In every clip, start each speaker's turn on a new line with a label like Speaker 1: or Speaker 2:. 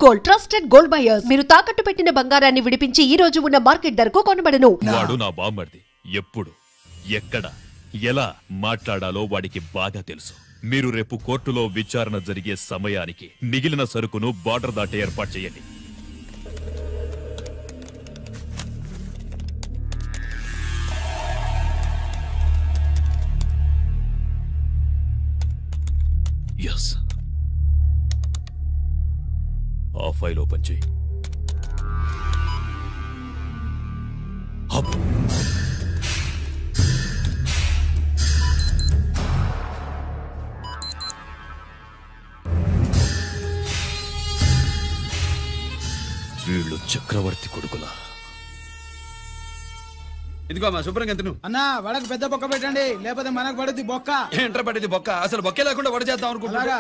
Speaker 1: Gold, trusted gold buyers. మీరు తాకట్టు పెట్టిన బంగారాన్ని విడిపించి ఈ రోజు ఉన్న మార్కెట్ ధరకు కొనబడను.
Speaker 2: వాడు నా బామ్మర్ది. ఎప్పుడు, ఎక్కడ, ఎలా మాట్లాడాలో వాడికి బాగా తెలుసు. మీరు రేపు కోర్టులో విచారణ జరిగే సమయానికి మిగిలిన సరుకును బార్డర్ దాటి ఏర్పాటు చేయండి. ఎస్, ఆ ఫైల్ ఓపెన్ చేయి. వీళ్ళు చక్రవర్తి కొడుకులా.
Speaker 3: ఇదిగో మా శుభ్రంగా ఎంత
Speaker 4: అన్నా వడకు పెద్ద బొక్క పెట్టండి, లేకపోతే మనకు పడుద్ది బొక్క.
Speaker 3: ఏంట్రా పడేది బొక్క? అసలు బొక్కే లేకుండా వడ చేద్దాం అనుకుంటున్నా.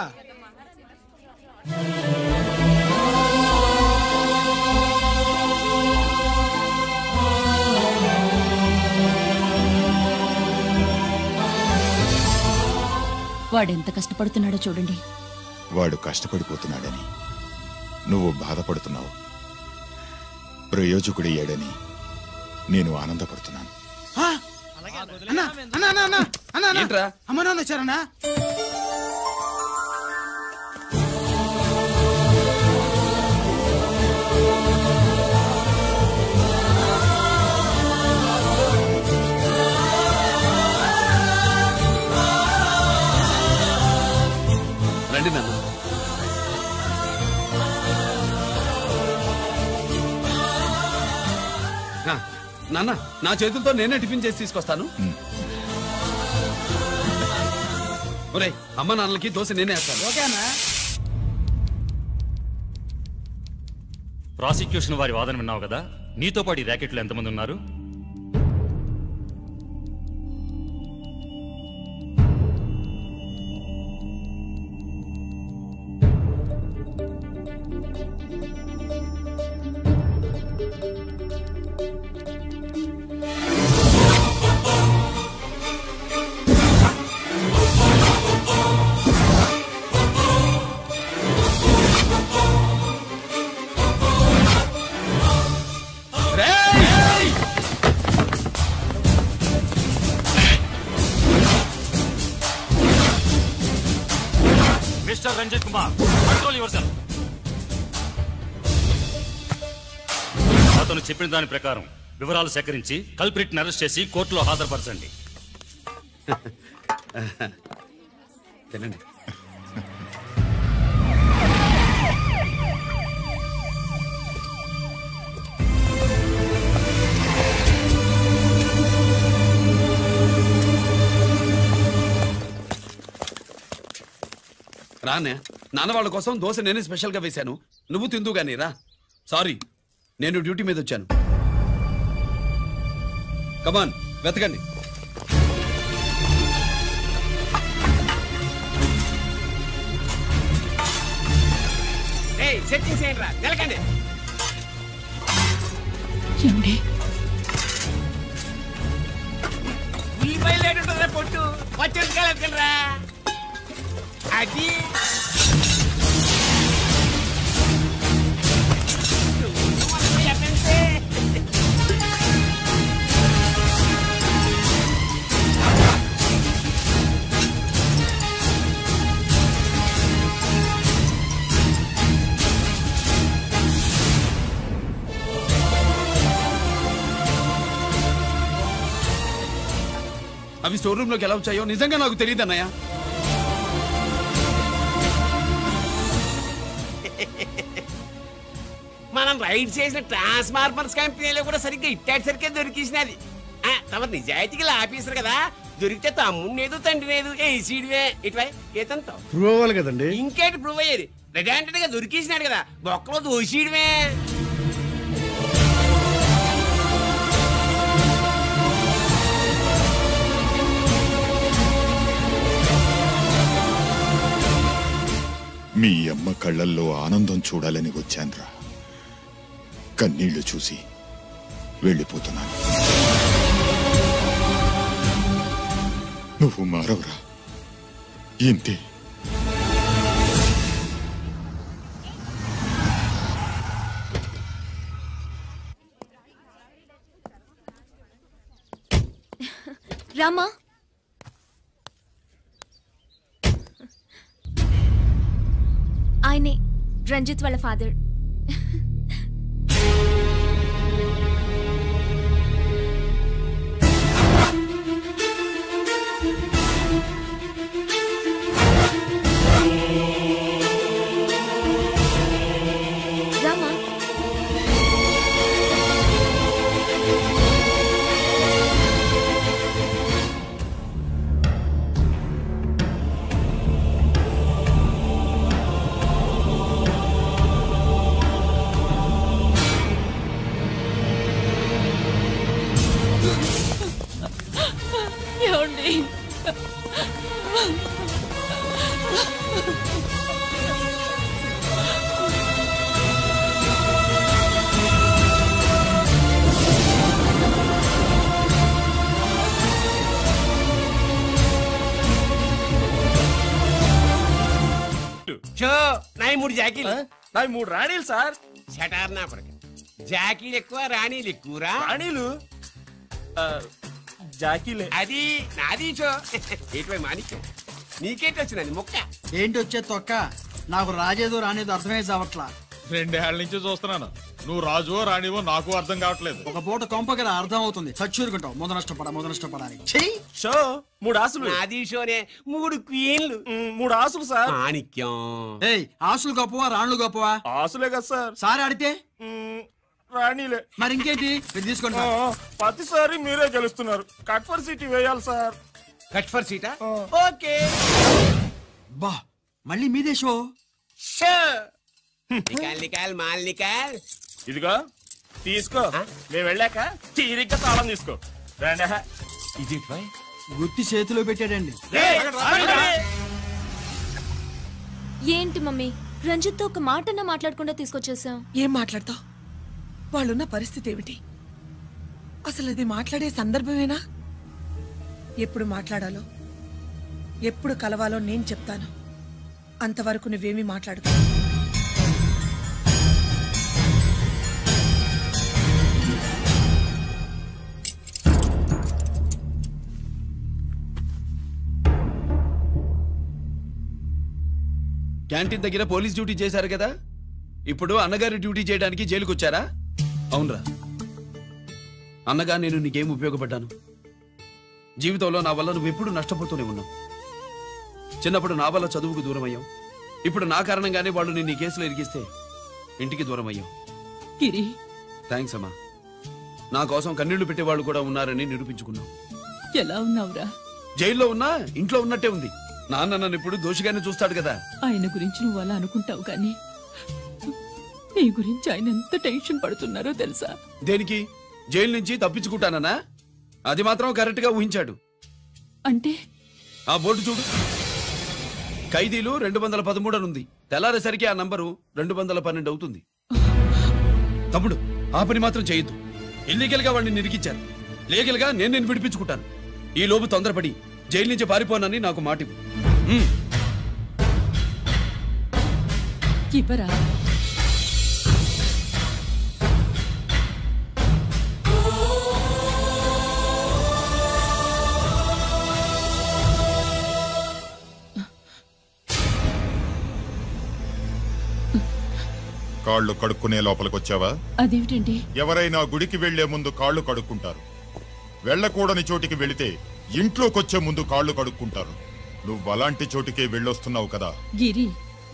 Speaker 5: వాడెంత కష్టపడుతున్నాడో చూడండి.
Speaker 6: వాడు కష్టపడిపోతున్నాడని నువ్వు బాధపడుతున్నావు. ప్రయోజకుడయ్యాడని నేను ఆనందపడుతున్నాను.
Speaker 4: అమ్మ నాన్న వచ్చారన్నా?
Speaker 3: రండి నాన్న. నాన్న, నా చేతులతో నేనే టిఫిన్ చేసి తీసుకొస్తాను. ఒరే, అమ్మ నాన్నలకి దోశ నేనే వేస్తాను.
Speaker 4: ఓకేనా?
Speaker 7: ప్రాసిక్యూషన్ వారి వాదన విన్నావు కదా. నీతో పాటు ఈ ర్యాకెట్లో ఎంతమంది ఉన్నారు? Mister Ranjit Kumar, control yourself. అతను చెప్పిన దాని ప్రకారం వివరాలు సేకరించి కల్ప్రిట్ అరెస్ట్ చేసి కోర్టులో హాజరుపరచండి.
Speaker 3: తినండి. రానే, నాన్న వాళ్ళ కోసం దోశ నేనే స్పెషల్ గా వేశాను. నువ్వు తిందు గానీ రా. సారీ, నేను డ్యూటీ మీద వచ్చాను. కమాన్, వెతకండి.
Speaker 8: సెట్టింగ్ చేయండి రా, నిలకండి. ఉల్లిపాయలు లేటుంటుందా పొట్టు? వచ్చి రా. అది
Speaker 3: అవి స్టోర్ రూమ్ లోకి ఎలా వచ్చాయో నిజంగా నాకు తెలియదు అన్నయ్య.
Speaker 8: మనం రైడ్ చేసిన ట్రాన్స్ఫార్మర్స్ కంపెనీలో కూడా సరిగ్గా ఇట్టాడు సరిగ్గా దొరికేసినది. తమ నిజాయితీగా ఆఫీసర్ కదా, దొరికితే తమ్ముడు తండ్రి ఏసీడివే ఇటువై ఏతంతో
Speaker 4: ప్రూవ్ అవ్వాలి కదండి.
Speaker 8: ఇంకేటి ప్రూవ్ అయ్యేది? రెడ్ గా దొరికేసినాడు కదా, బొక్కలో దోషీడివే.
Speaker 6: మీ అమ్మ కళ్ళల్లో ఆనందం చూడాలని వచ్చాన్రా. కన్నీళ్లు చూసి వెళ్ళిపోతున్నాను. నువ్వు మారవురా, ఇంతే.
Speaker 9: రామా ఆయనే రంజిత్ వాళ్ళ ఫాదర్. రామా
Speaker 5: ఏమండి?
Speaker 8: నాయి 3 జాకీలు.
Speaker 10: నాయి 3 రాణీలు సార్.
Speaker 8: షటార్ నా కొడుకు. జాకీలు ఎక్కువ రాణీలు ఎక్కువరా?
Speaker 10: రాణీలు జాకీలే.
Speaker 8: అది నాది చో. ఏటివై మాణిక్యం నీకేంటి వచ్చినది మొక్క?
Speaker 4: ఏంటి వచ్చే తొక్క? నాకు రాజేదో రానేదో అర్థమే చావట్లా.
Speaker 10: 2 ఏళ్ల నుంచి చూస్తున్నాను. నువ్వు రాజువో రాణివో నాకు అర్థం కావట్లేదు.
Speaker 4: ఒక పూట కొంపగల అర్థం అవుతుంది. చచ్చూరుకుంటావు. మొద నష్టపడాలి.
Speaker 10: షో 3 ఆసులు.
Speaker 8: నాది షోనే 3 క్వీన్లు.
Speaker 10: 3 ఆసులు సార్.
Speaker 8: మాణిక్యం.
Speaker 4: ఏయ్, ఆసులు గొప్పవా రాణులు గొప్పవా?
Speaker 10: ఆసులే కదా సార్.
Speaker 4: సారి ఆడితే
Speaker 10: రాణిలే.
Speaker 4: మరి ఇంకేంటి? మీరు తీసుకోండి.
Speaker 10: ప్రతిసారి మీరే గెలుస్తున్నారు. కట్ ఫర్ సీట్ వేయాలి సార్.
Speaker 8: కట్ ఫర్ సీటా? ఓకే.
Speaker 4: బా, మళ్ళీ మీదే షో.
Speaker 8: షో నికాల్ మాల్ నికాల్.
Speaker 10: ఇదిగో తీసుకో. మేము వెళ్ళాక తీరిగ్గా తాళం తీసుకో.
Speaker 8: ఇది
Speaker 4: గుత్తి చేతిలో పెట్టాడండి.
Speaker 9: ఏంటి మమ్మీ, రంజిత్ తో ఒక మాటన్నా మాట్లాడకుండా తీసుకొచ్చేసాం.
Speaker 5: ఏం మాట్లాడతావు? వాళ్ళున్న పరిస్థితి ఏమిటి? అసలు అది మాట్లాడే సందర్భమేనా? ఎప్పుడు మాట్లాడాలో ఎప్పుడు కలవాలో నేను చెప్తాను. అంతవరకు నువ్వేమీ మాట్లాడుకో.
Speaker 3: క్యాంటీన్ దగ్గర పోలీస్ డ్యూటీ చేశారు కదా, ఇప్పుడు అన్నగారి డ్యూటీ చేయడానికి జైలుకు వచ్చారా? అవునరా అన్నగా, నేను నీకేం ఉపయోగపడ్డాను? జీవితంలో నా వల్ల నువ్వు ఎప్పుడు నష్టపోతూనే ఉన్నావు. చిన్నప్పుడు నా వల్ల చదువుకు దూరం అయ్యావు. ఇప్పుడు నా కారణంగానే వాళ్ళు నిన్ను ఈ కేసులో ఇరికిస్తే ఇంటికి దూరం అయ్యావు. థ్యాంక్స్ అమ్మా. నా కోసం కన్నీళ్లు పెట్టేవాళ్ళు కూడా ఉన్నారని నిరూపించుకున్నావు.
Speaker 5: ఎలా ఉన్నావురా?
Speaker 3: జైల్లో ఉన్నా ఇంట్లో ఉన్నట్టే ఉంది. నాన్న నన్ను ఇప్పుడు దోషిగానే చూస్తాడు కదా.
Speaker 5: ఆయన గురించి నువ్వు అలా అనుకుంటావు కానీ నీ గురించి ఆయన ఎంత టెన్షన్ పడుతున్నారో తెలుసా?
Speaker 3: దేనికి? జైలు నుంచి తప్పించుకుంటానన్నా? అది మాత్రం కరెక్ట్ గా ఊహించాడు.
Speaker 5: అంటే
Speaker 3: ఆ బోర్డు చూడు, ఖైదీలు 213 అని ఉంది. తెల్లారేసరికి ఆ నంబరు 212 అవుతుంది. తమ్ముడు, ఆ పని మాత్రం చేయొద్దు. ఇల్లీగల్ గా వాడిని నిరికించారు. లీగల్ గా నేను విడిపించుకుంటాను. ఈ లోపు తొందరపడి జైలు నుంచి పారిపోనని నాకు మాటివ్వు.
Speaker 5: ఇవ్వరా?
Speaker 6: కాళ్ళు కడుక్కునే లోపలికొచ్చావా?
Speaker 5: అదేమిటండి?
Speaker 6: ఎవరైనా గుడికి వెళ్లే ముందు కాళ్ళు కడుక్కుంటారు. వెళ్లకూడని చోటికి వెళితే ఇంట్లోకొచ్చే ముందు కాళ్ళు కడుక్కుంటారు. నువ్వు అలాంటి చోటికే వెళ్ళొస్తున్నావు కదా.
Speaker 5: గిరి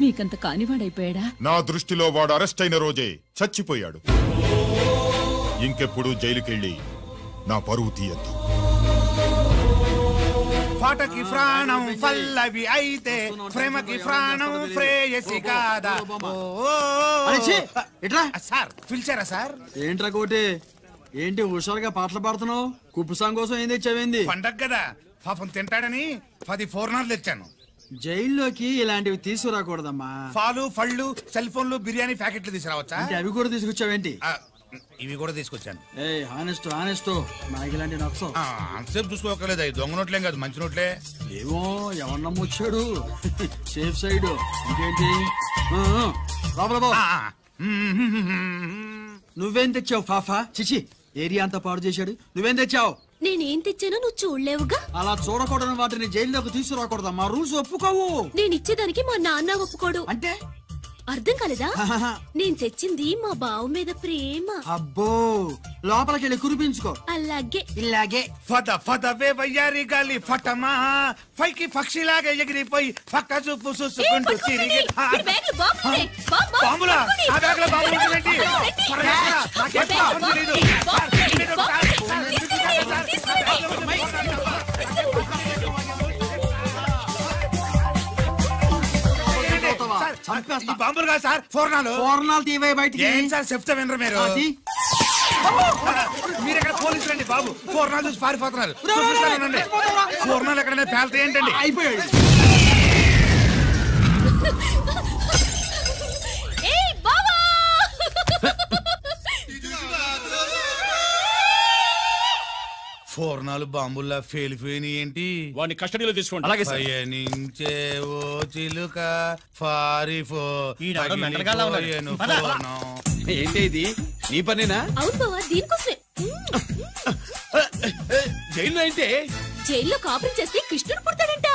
Speaker 5: మీకంత కానివాడైపోయాడా?
Speaker 6: నా దృష్టిలో వాడు అరెస్ట్ అయిన రోజే చచ్చిపోయాడు. ఇంకెప్పుడు జైలుకెళ్ళి నా పరువు తీయద్దు.
Speaker 11: పాటకి ప్రాణం పల్లవి అయితే ప్రేమకి ప్రాణం ప్రేయసి కాదా? సార్ పిలిచారా సార్?
Speaker 4: ఏంట్రా కోటి, ఏంటి హుషారుగా పాటలు పాడుతున్నావు? కుప్పు సాంగ్ కోసం ఏం తెచ్చావేంది?
Speaker 11: పండగ కదా, పాపం తింటాడని 10 4 తెచ్చాను.
Speaker 4: జైల్లోకి ఇలాంటివి తీసుకురాకూడదమ్మా.
Speaker 11: పాలు పళ్ళు సెల్ ఫోన్లు బిర్యానీ ప్యాకెట్లు తీసుకురావచ్చా?
Speaker 4: అవి కూడా తీసుకొచ్చావేంటి?
Speaker 11: ఇవి కూడా తీసుకొచ్చాను.
Speaker 4: హానెస్ట్ నాకు ఇలాంటి నచ్చవు.
Speaker 11: అంతసేపు చూసుకోకలేదు. అవి దొంగ నోట్లేం కాదు, మంచి నోట్లే.
Speaker 4: ఏమో ఎవరు నమ్మొచ్చాడు. Safe side. ఇంకేంటి? నువ్వేం తెచ్చావు? ఫాఫా చిచి, ఏరియా అంతా పాడు చేశాడు. నువ్వేం తెచ్చావు?
Speaker 9: నేనేం తెచ్చానో నువ్వు చూడలేవుగా.
Speaker 4: అలా చూడకూడని వాటిని జైల్లోకి తీసుకురాకూడదా? మా రూల్స్ ఒప్పుకోవు.
Speaker 9: నేను ఇచ్చేదానికి మా నాన్న ఒప్పుకోడు.
Speaker 4: అంటే
Speaker 9: అర్థం కాలేదా? నేను తెచ్చింది మా బావ మీద ప్రేమ.
Speaker 4: అబ్బో, లోపలికి వెళ్ళి కురిపించుకో.
Speaker 9: అలాగే
Speaker 4: ఇలాగే
Speaker 11: ఫద ఫదవే వయ్యారి గాలి ఫటమా పైకి పక్షిలాగా ఎగిరిపోయి పక్క చూపు చూసుకుంటూ తిరిగి బాంబులా ఆ బ్యాగ్ లో బాంబులు ఉంటుందేంటి? ఈ బాంబులు కాదు సార్, ఫోర్నాలు
Speaker 4: తీవే బయటికి.
Speaker 11: ఏం సార్ చెప్తా వినరు మీరు? మీరు ఎక్కడ పోలీసులు అండి బాబు? ఫోర్నాలు చూసి పారిపోతున్నారు. ఫోర్నాలు ఎక్కడైనా పేల్తాయి ఏంటండి?
Speaker 4: అయిపోయాడు.
Speaker 11: ఫోర్నాలు బాంబుల్లా ఫేలిపోయినాయి ఏంటి?
Speaker 10: వాడిని కస్టడీలో తీసుకోండి.
Speaker 11: అలాగే పయనించే ఓ చిలుక పారిపో.
Speaker 3: ఏంటి ఇది? నీ పనేనా?
Speaker 9: అవును బావా, దీనికోసమే.
Speaker 3: జైల్లో అయితే
Speaker 9: జైల్లో కాపురం చేస్తే కృష్ణుడు పుడతాడంట.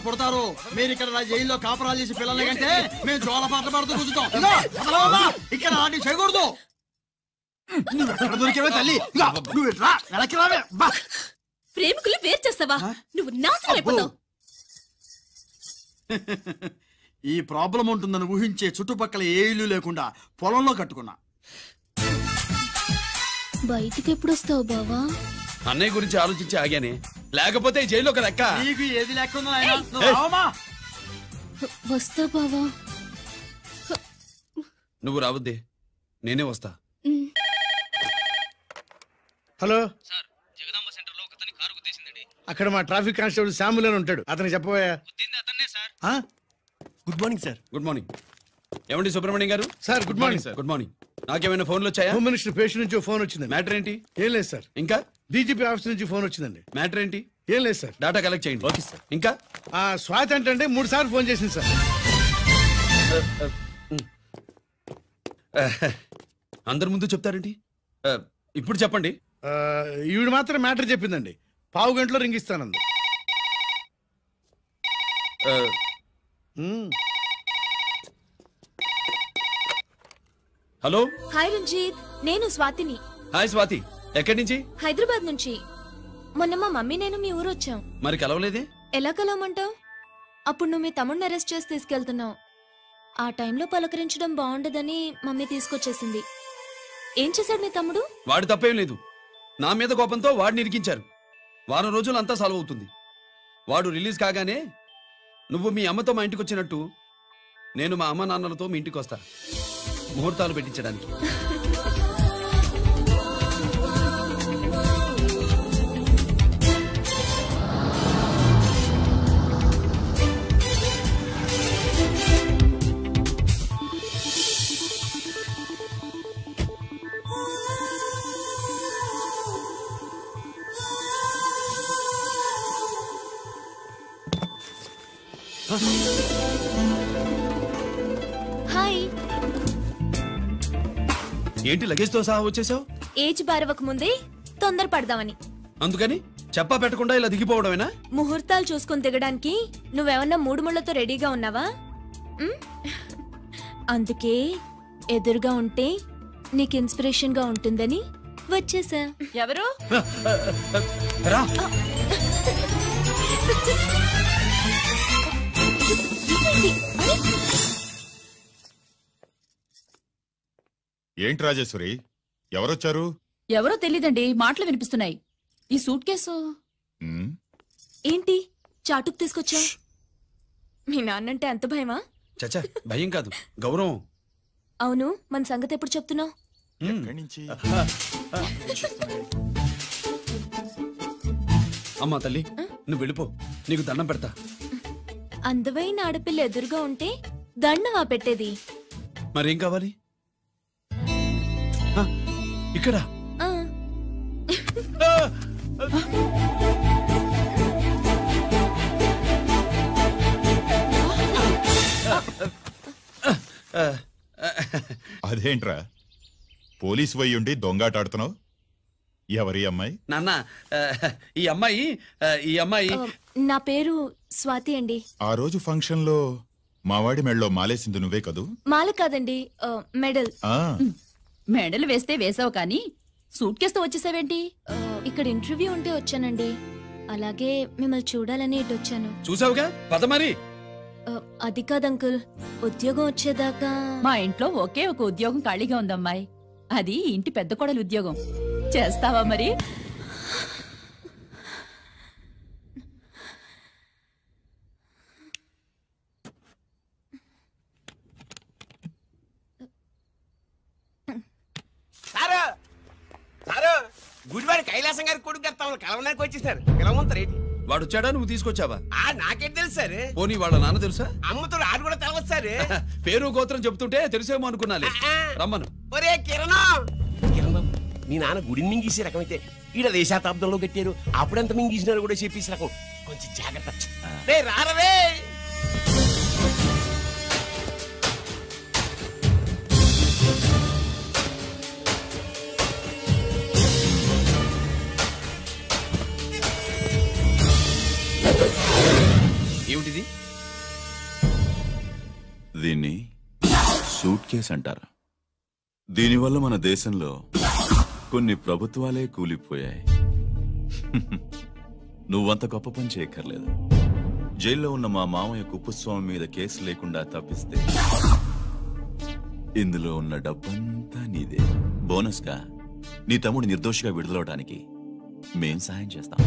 Speaker 4: పుడతారు. మీరు ఇక్కడ జైల్లో కాపురాలు చేసి పిల్లల కంటే మేము జోల పాటలు పాడుతూ కూర్చుంటాం. ఇక్కడ అలాంటివి చేయకూడదు. నువ్వు ఎక్కడ దొరికేవే తల్లి? నువ్వు వెనక్కి రావే.
Speaker 9: ప్రేమికులు వేరు చేస్తావా? నువ్వు నాశనం అయిపోతావు.
Speaker 4: ఈ ప్రాబ్లం ఉంటుందని ఊహించే చుట్టుపక్కల ఏ ఇల్లు లేకుండా పొలంలో కట్టుకున్నా.
Speaker 9: బయటికి ఎప్పుడు వస్తావు బావా?
Speaker 3: అన్నయ్య గురించి ఆలోచించి ఆగానే, లేకపోతే జైల్లో ఒక లెక్క.
Speaker 4: నీకు ఏది లెక్క ఉందో
Speaker 9: వస్తా బావా.
Speaker 3: నువ్వు రావద్దే, నేనే వస్తా.
Speaker 11: హలో సార్, జగదాంబ సెంటర్ లో ఒకతని కారు గుద్దేసిందండి. అక్కడ మా ట్రాఫిక్ కానిస్టేబుల్ శామ్యుల్ అని ఉంటాడు, అతనికి చెప్పబోయా.
Speaker 3: Good morning sir. Good morning. ఏమండి సుబ్రహ్మణ్యం గారు?
Speaker 11: Sir good morning sir.
Speaker 3: Good morning. నాకేమైనా ఫోన్లు వచ్చాయా?
Speaker 11: హోమ్ మినిస్టర్ పేషెంట్ నుంచి ఫోన్ వచ్చింది.
Speaker 3: మ్యాటర్ ఏంటి?
Speaker 11: ఏం లేదు సార్.
Speaker 3: ఇంకా
Speaker 11: డీజీపీ ఆఫీస్ నుంచి ఫోన్ వచ్చిందండి.
Speaker 3: మ్యాటర్ ఏంటి?
Speaker 11: ఏం లేదు సార్.
Speaker 3: డాటా కలెక్ట్ చేయండి. Okay sir. ఇంకా
Speaker 11: స్వాతి అంటే 3 సార్లు ఫోన్ చేసింది సార్.
Speaker 3: అందరి ముందు చెప్తారేంటి? ఇప్పుడు చెప్పండి.
Speaker 11: ఈవిడ మాత్రం మ్యాటర్ చెప్పిందండి. పావు గంటలో రింగ్ ఇస్తానంది.
Speaker 3: హలో.
Speaker 9: హాయ్ రంజిత్, నేను స్వాతిని.
Speaker 3: హాయ్ స్వాతి, ఎక్కడి నుంచి?
Speaker 9: హైదరాబాద్ నుంచి. మొన్న మా మమ్మీ నేను మీ ఊరు వచ్చాం.
Speaker 3: మరి కలవలేదే?
Speaker 9: ఎలా కలవమంటావు? అప్పుడు నువ్వు మీ తమ్ముడిని అరెస్ట్ చేసి తీసుకెళ్తున్నావు. ఆ టైంలో పలకరించడం బాగుండదని మమ్మీ తీసుకొచ్చేసింది. ఏం చేశాడు మీ తమ్ముడు?
Speaker 3: వాడి తప్పేం లేదు. నా మీద కోపంతో వాడిని ఇరికించారు. వారం రోజులు అంతా సాల్వ్ అవుతుంది. వాడు రిలీజ్ కాగానే నువ్వు మీ అమ్మతో మా ఇంటికి వచ్చినట్టు నేను మా అమ్మ నాన్నలతో మీ ఇంటికి వస్తా, ముహూర్తాలు పెట్టించడానికి.
Speaker 9: హాయ్.
Speaker 3: ఏంటి లగేజ్ తో సహా వచ్చేసావు?
Speaker 9: ఏజ్ బారవక ముందే తొందర పడదామని.
Speaker 3: అందుకని చెప్పా పెట్టకుండా ఇలా దిగిపోవడమేనా?
Speaker 9: ముహూర్తాలు చూసుకుని దిగడానికి నువ్వేమన్నా 3 ముళ్ళతో రెడీగా ఉన్నావా? అందుకే ఎదురుగా ఉంటే నీకు ఇన్స్పిరేషన్ గా ఉంటుందని వచ్చేసా. ఎవరు?
Speaker 6: ఏంటి రాజేశ్వరి, ఎవరొచ్చారు?
Speaker 5: ఎవరో తెలీదండి, మాటలు వినిపిస్తున్నాయి. ఈ సూట్ కేసు
Speaker 9: ఏంటి చాటుకు తీసుకొచ్చా? మీ నాన్నంటే అంత భయమా?
Speaker 3: చచ్చా, భయం కాదు, గౌరవం.
Speaker 9: అవును, మన సంగతి ఎప్పుడు చెప్తున్నావు?
Speaker 3: అమ్మా తల్లి, నువ్వు వెళ్ళిపో, నీకు దండం పెడతా.
Speaker 9: అందమైన ఆడపిల్ల ఎదురుగా ఉంటే దండమా పెట్టేది?
Speaker 3: మరేం కావాలి? ఇక్కడ
Speaker 6: అదేంట్రా, పోలీసు వయ్యుండి దొంగాటాడుతున్నావు? ఎవరి అమ్మాయి?
Speaker 3: నాన్న ఈ అమ్మాయి
Speaker 9: నా పేరు స్వాతి అండి.
Speaker 6: ఆ రోజు ఫంక్షన్ లో మావాడి మెడలో మాలేసింది నువ్వే కదూ?
Speaker 9: మాల కాదండి, మెడల్.
Speaker 5: మెడల్ వేస్తే వేసావు కానీ సూట్ కేసుతో వచ్చేసావేంటి?
Speaker 9: ఇక్కడ ఇంటర్వ్యూ ఉంటే వచ్చానండి. అలాగే మిమ్మల్ని చూడాలని ఇటు వచ్చాను.
Speaker 3: చూసావుగా పద మరి.
Speaker 9: అది కాదు అంకుల్, ఉద్యోగం వచ్చేదాకా.
Speaker 5: మా ఇంట్లో ఒకే ఒక ఉద్యోగం ఖాళీగా ఉందమ్మాయి. అది ఇంటి పెద్ద కోడలు ఉద్యోగం. చేస్తావా మరి?
Speaker 8: గుడివాడి కైలాసం గారి కొడుకు కలవడానికి వచ్చేసారు. పిలవమంటారేంటి?
Speaker 3: వాడు వచ్చాడా, నువ్వు తీసుకొచ్చావా?
Speaker 8: నాకేం తెలుసు సార్.
Speaker 3: పోనీ వాళ్ళ నాన్న తెలుసా?
Speaker 8: అమ్మతో ఆడు కూడా తెలవచ్చు సార్.
Speaker 3: పేరు గోత్రం చెప్తుంటే తెలిసేమో అనుకున్నాలే. రమ్మను.
Speaker 8: ఒరే కిరణం మీ నాన్న గుడిని మింగేసే రకమైతే ఈడ దేశాతాబ్దంలో కట్టారు. అప్పుడెంత మింగేసినారు కూడా చెప్పేసి రకం. కొంచెం జాగ్రత్త. రే రారవే.
Speaker 3: ఏమిటిది?
Speaker 12: దీన్ని సూట్ కేస్ అంటారు. దీనివల్ల మన దేశంలో కొన్ని ప్రభుత్వాలే కూలిపోయాయి. నువ్వంత గొప్ప పని చేయక్కర్లేదు. జైల్లో ఉన్న మా మామయ్య కుప్పస్వామి మీద కేసు లేకుండా తప్పిస్తే ఇందులో ఉన్న డబ్బంతా నీదే. బోనస్ గా నీ తమ్ముడు నిర్దోషిగా విడుదలవడానికి మేం సాయం చేస్తాం.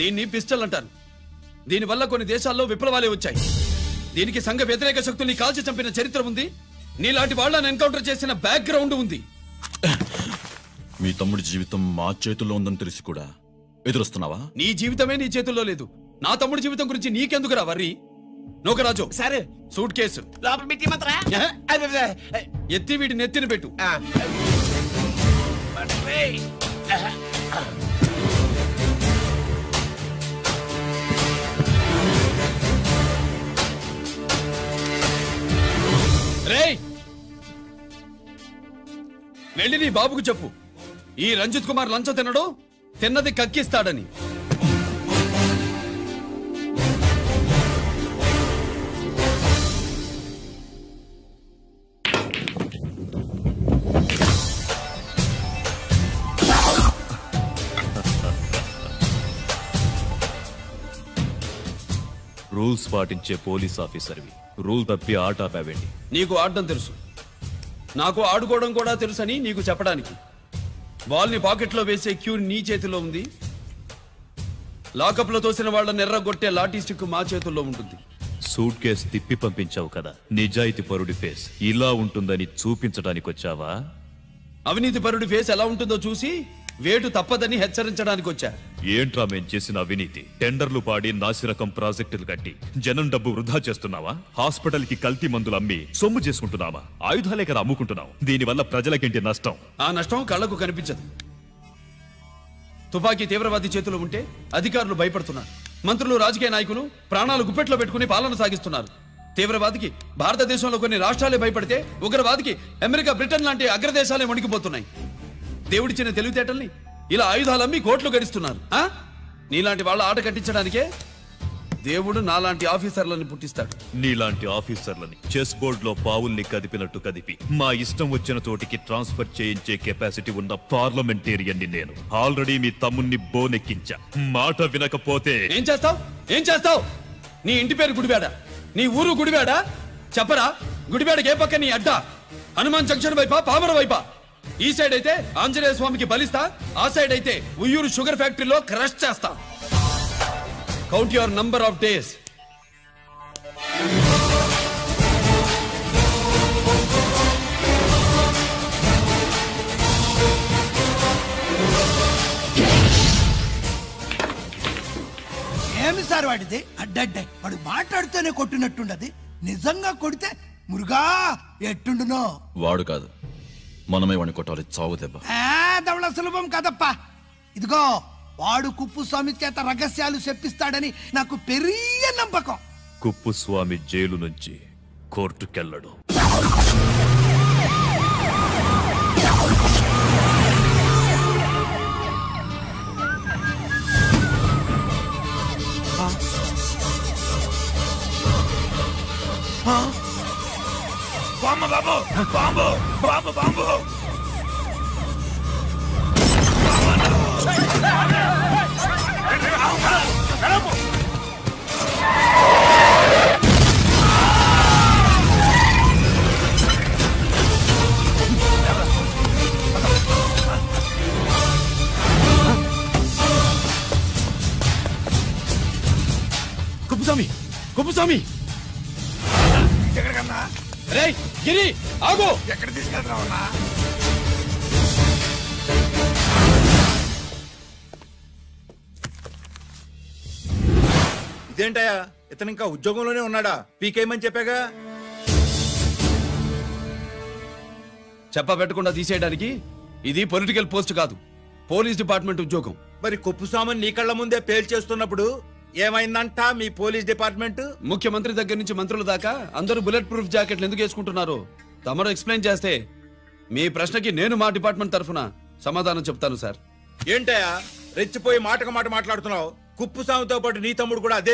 Speaker 3: దీన్ని పిస్టల్ అంటారు. దీనివల్ల కొన్ని దేశాల్లో విప్లవాలే వచ్చాయి. దీనికి సంఘ వ్యతిరేక శక్తుల్ని కాల్చి చంపిన చరిత్ర ఉంది. నీలాంటి వాళ్ళని ఎన్కౌంటర్ చేసిన బ్యాక్గ్రౌండ్ ఉంది.
Speaker 12: మీ తమ్ముడి జీవితం మా చేతుల్లో ఉందని తెలిసి కూడా ఎదురొస్తున్నావా?
Speaker 3: నీ జీవితమే నీ చేతుల్లో లేదు. నా తమ్ముడి జీవితం గురించి నీకెందుకురా వర్రీ? నోకరాజు
Speaker 8: సరే
Speaker 3: సూట్ కేసు
Speaker 8: లోపల పెట్టి మాత్రా
Speaker 3: ఎత్తి వీటి నెత్తిన పెట్టు. రేయ్ వెళ్ళి నీ బాబుకు చెప్పు, ఈ రంజిత్ కుమార్ లంచం తినడు, తిన్నది కక్కిస్తాడని.
Speaker 2: రూల్స్ పాటించే పోలీస్ ఆఫీసర్వి రూల్ తప్పి ఆట ఆపావేంటి?
Speaker 3: నీకు ఆడడం తెలుసు, నాకు ఆడుకోవడం కూడా తెలుసని నీకు చెప్పడానికి. బాల్ ని పాకెట్లో వేసే క్యూ నీ చేతిలో ఉంది. లాకప్ లో తోసిన వాళ్ళని ఎర్రగొట్టే లాఠీ స్టిక్ మా చేతుల్లో ఉంటుంది.
Speaker 2: సూట్ కేసు తిప్పి పంపించావు కదా, నిజాయితీ పరుడి ఫేస్ ఇలా ఉంటుందని చూపించడానికి వచ్చావా?
Speaker 3: అవినీతి పరుడి ఫేస్ ఎలా ఉంటుందో చూసి వేటు తప్పదని హెచ్చరించడానికి వచ్చా.
Speaker 2: ఏంట్రా మేం చేసిన అవినీతి? టెండర్లు పాడి నాసిరకం ప్రాజెక్టులు కట్టి జనం డబ్బు వృధా చేస్తున్నావా? హాస్పిటల్ కి కల్తీ మందులు అమ్మి సొమ్ము చేసుకుంటున్నావా? ఆయుధాలే కదా అమ్ముకుంటున్నావు. దీనివల్ల ప్రజలకేంటి నష్టం?
Speaker 3: ఆ నష్టం కళ్లకు కనిపించదు. తుపాకీ తీవ్రవాది చేతిలో ఉంటే అధికారులు భయపడుతున్నారు. మంత్రులు, రాజకీయ నాయకులు ప్రాణాలు గుప్పెట్లో పెట్టుకుని పాలన సాగిస్తున్నారు. తీవ్రవాదికి భారతదేశంలో కొన్ని రాష్ట్రాలే భయపడితే ఉగ్రవాదికి అమెరికా, బ్రిటన్ లాంటి అగ్రదేశాలే వణికిపోతున్నాయి. దేవుడిచ్చిన తెలివితేటల్ని ఇలా ఆయుధాలమ్మి కోట్లు గడిస్తున్నారు. నీలాంటి వాళ్ళ ఆట కట్టించడానికే దేవుడు నాలాంటి ఆఫీసర్లను పుట్టిస్తాడు.
Speaker 2: నీలాంటి ఆఫీసర్లని చెస్ బోర్డ్ లో పావుల్ని కదిపినట్టు కదిపి మా ఇష్టం వచ్చిన చోటికి ట్రాన్స్ఫర్ చేయించే కెపాసిటీ ఉన్న పార్లమెంటేరియన్ని నేను. ఆల్రెడీ మీ తమ్ముణ్ణి బోనెక్కించా. మాట వినకపోతే
Speaker 3: ఏం చేస్తావు? నీ ఇంటి పేరు గుడివాడ, నీ ఊరు గుడివాడ. చెప్పరా, గుడివాడకి ఏ పక్క నీ అడ్డా? హనుమాన్ జంక్షన్ వైపా, పామర వైపా? ఈ సైడ్ అయితే ఆంజనేయ స్వామికి బలిస్తా, ఆ సైడ్ అయితే ఉయ్యూరు షుగర్ ఫ్యాక్టరీలో క్రష్ చేస్తా. Count your number of days.
Speaker 4: ఏమి సార్ వాడిది? అడ్డడ్డే వాడు మాట్లాడితేనే కొట్టినట్టుండది. నిజంగా కొడితే మురుగా ఎట్టుండునో.
Speaker 12: వాడు కాదు, మనమే వాడిని కొట్టాలి. చావు దెబ్బ
Speaker 4: దవళ సులభం కదప్పా. ఇదిగో వాడు కుప్పుస్వామి చేత రహస్యాలు చెప్పిస్తాడని నాకు పెరియ నమ్మకం.
Speaker 2: కుప్పుస్వామి జైలు నుంచి కోర్టుకెళ్ళడు.
Speaker 11: బాంబు బాబు bomb bomb bomb
Speaker 3: Kuppuswamy Kuppuswamy
Speaker 11: ఎక్కడికన్నా
Speaker 3: రేయ్ గిరి ఆగు.
Speaker 11: ఎక్కడ తీసుకెళ్తున్నావన్నా?
Speaker 13: ఇదేంటయ్యా, ఇతను ఇంకా ఉద్యోగంలోనే ఉన్నాడా? పీకేయమని చెప్పాగా.
Speaker 3: చెప్ప పెట్టకుండా తీసేయడానికి ఇది పొలిటికల్ పోస్ట్ కాదు, పోలీస్ డిపార్ట్మెంట్ ఉద్యోగం.
Speaker 13: మరి కుప్పుస్వామిని నీ కళ్ళ ముందే పేల్చేస్తున్నప్పుడు ఏమైందంట మీ పోలీస్ డిపార్ట్మెంట్?
Speaker 3: ముఖ్యమంత్రి దగ్గర నుంచి మంత్రుల దాకా అందరూ బుల్లెట్ ప్రూఫ్ జాకెట్లు ఎందుకు వేసుకుంటున్నారు తమరు ఎక్స్ప్లెయిన్ చేస్తే మీ ప్రశ్నకి నేను మా డిపార్ట్మెంట్ తరఫున సమాధానం చెప్తాను సార్.
Speaker 13: ఏంటయ్యా రెచ్చిపోయి మాటకు మాట మాట్లాడుతున్నావు? కుప్పుస్వామితో పాటు నీ తమ్ముడు కూడా అదే